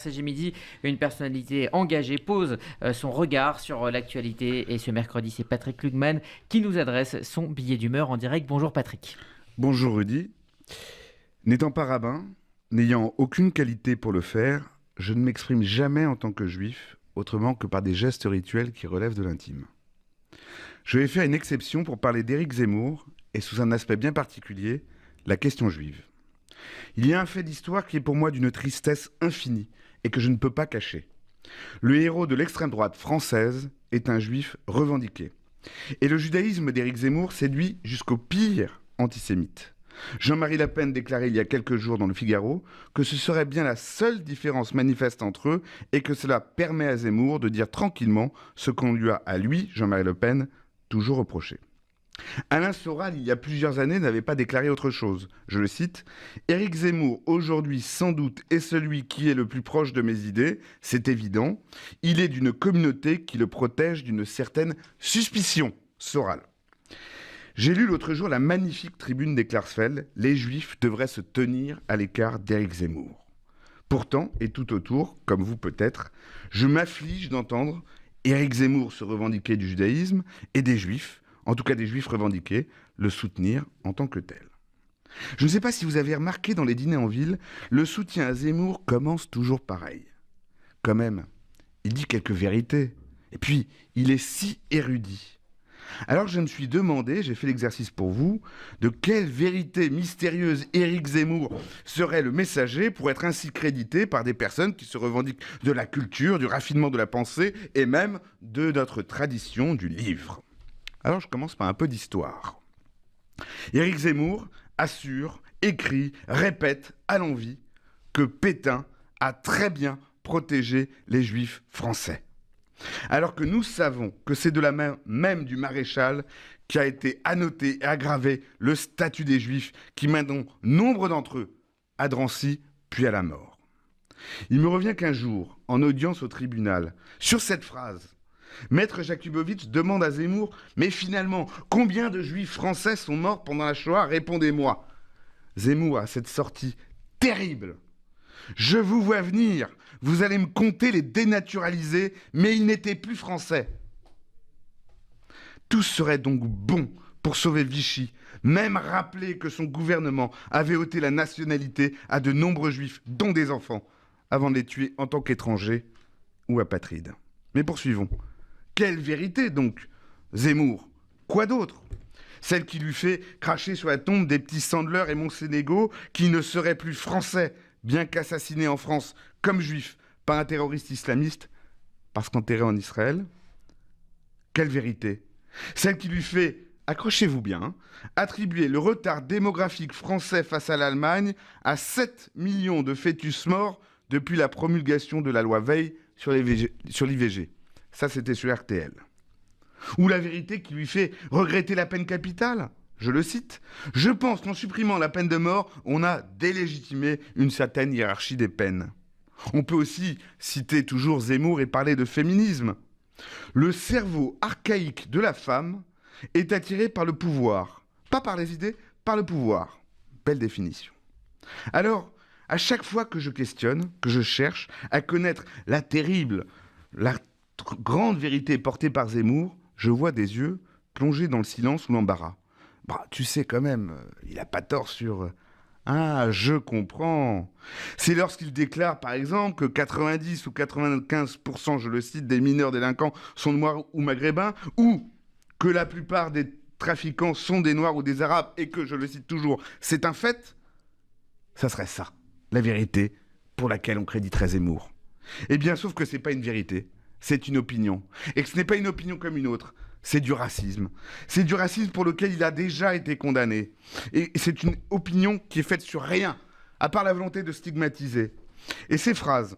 CG Midi, une personnalité engagée pose son regard sur l'actualité et ce mercredi, c'est Patrick Lugman qui nous adresse son billet d'humeur en direct. Bonjour Patrick. Bonjour Rudy. N'étant pas rabbin, n'ayant aucune qualité pour le faire, je ne m'exprime jamais en tant que juif, autrement que par des gestes rituels qui relèvent de l'intime. Je vais faire une exception pour parler d'Éric Zemmour, et sous un aspect bien particulier, la question juive. Il y a un fait d'histoire qui est pour moi d'une tristesse infinie, et que je ne peux pas cacher. Le héros de l'extrême droite française est un juif revendiqué. Et le judaïsme d'Éric Zemmour séduit jusqu'au pire antisémite. Jean-Marie Le Pen déclarait il y a quelques jours dans le Figaro que ce serait bien la seule différence manifeste entre eux et que cela permet à Zemmour de dire tranquillement ce qu'on lui a, à lui, Jean-Marie Le Pen, toujours reproché. Alain Soral, il y a plusieurs années, n'avait pas déclaré autre chose. Je le cite, « Éric Zemmour, aujourd'hui, sans doute, est celui qui est le plus proche de mes idées, c'est évident. Il est d'une communauté qui le protège d'une certaine suspicion. » Soral. J'ai lu l'autre jour la magnifique tribune des Klarsfeld. Les Juifs devraient se tenir à l'écart d'Éric Zemmour. Pourtant, et tout autour, comme vous peut-être, je m'afflige d'entendre Éric Zemmour se revendiquer du judaïsme et des Juifs, en tout cas des Juifs revendiqués, le soutenir en tant que tel. Je ne sais pas si vous avez remarqué dans les dîners en ville, le soutien à Zemmour commence toujours pareil. Quand même, il dit quelques vérités. Et puis, il est si érudit. Alors je me suis demandé, j'ai fait l'exercice pour vous, de quelle vérité mystérieuse Éric Zemmour serait le messager pour être ainsi crédité par des personnes qui se revendiquent de la culture, du raffinement de la pensée et même de notre tradition du livre. Alors je commence par un peu d'histoire. Éric Zemmour assure, écrit, répète à l'envi que Pétain a très bien protégé les Juifs français. Alors que nous savons que c'est de la main même du maréchal qu'a été annoté et aggravé le statut des Juifs qui mèneront nombre d'entre eux à Drancy puis à la mort. Il me revient qu'un jour, en audience au tribunal, sur cette phrase, Maître Jakubowicz demande à Zemmour « Mais finalement, combien de Juifs français sont morts pendant la Shoah ? Répondez-moi » Zemmour a cette sortie terrible. « Je vous vois venir, vous allez me compter les dénaturalisés, mais ils n'étaient plus français. » Tout serait donc bon pour sauver Vichy, même rappeler que son gouvernement avait ôté la nationalité à de nombreux Juifs, dont des enfants, avant de les tuer en tant qu'étrangers ou apatrides. Mais poursuivons. Quelle vérité donc, Zemmour? Quoi d'autre? Celle qui lui fait cracher sur la tombe des petits Sandler et Monsénégo qui ne seraient plus français, bien qu'assassinés en France comme juifs par un terroriste islamiste, parce qu'enterrés en Israël? Quelle vérité? Celle qui lui fait, accrochez-vous bien, attribuer le retard démographique français face à l'Allemagne à 7 millions de fœtus morts depuis la promulgation de la loi Veil sur l'IVG. Ça, c'était sur RTL. Ou la vérité qui lui fait regretter la peine capitale. Je le cite. « Je pense qu'en supprimant la peine de mort, on a délégitimé une certaine hiérarchie des peines. » On peut aussi citer toujours Zemmour et parler de féminisme. Le cerveau archaïque de la femme est attiré par le pouvoir. Pas par les idées, par le pouvoir. Belle définition. Alors, à chaque fois que je questionne, que je cherche à connaître la terrible, la grande vérité portée par Zemmour, je vois des yeux plongés dans le silence ou l'embarras. Bah, tu sais quand même, il n'a pas tort sur... Ah, je comprends. C'est lorsqu'il déclare, par exemple, que 90 ou 95%, je le cite, des mineurs délinquants sont noirs ou maghrébins, ou que la plupart des trafiquants sont des noirs ou des arabes, et que, je le cite toujours, c'est un fait. Ça serait ça, la vérité pour laquelle on créditerait Zemmour. Eh bien, sauf que c'est pas une vérité. C'est une opinion. Et que ce n'est pas une opinion comme une autre. C'est du racisme. C'est du racisme pour lequel il a déjà été condamné. Et c'est une opinion qui est faite sur rien, à part la volonté de stigmatiser. Et ces phrases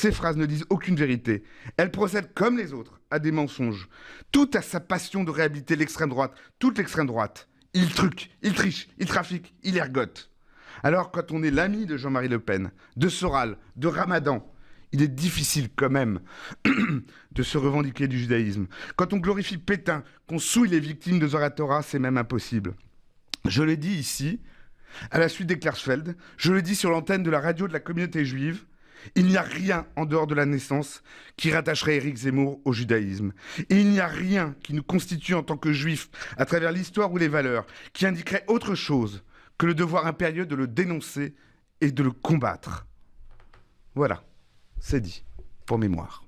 ne disent aucune vérité. Elles procèdent comme les autres à des mensonges. Tout à sa passion de réhabiliter l'extrême droite, toute l'extrême droite. Il truque, il triche, il trafique, il ergote. Alors quand on est l'ami de Jean-Marie Le Pen, de Soral, de Ramadan, il est difficile quand même de se revendiquer du judaïsme. Quand on glorifie Pétain, qu'on souille les victimes de Zoratora, c'est même impossible. Je l'ai dit ici, à la suite des Klarsfeld, je le dis sur l'antenne de la radio de la communauté juive, Il n'y a rien en dehors de la naissance qui rattacherait Éric Zemmour au judaïsme. Et il n'y a rien qui nous constitue en tant que juifs, à travers l'histoire ou les valeurs, qui indiquerait autre chose que le devoir impérieux de le dénoncer et de le combattre. Voilà, c'est dit, pour mémoire.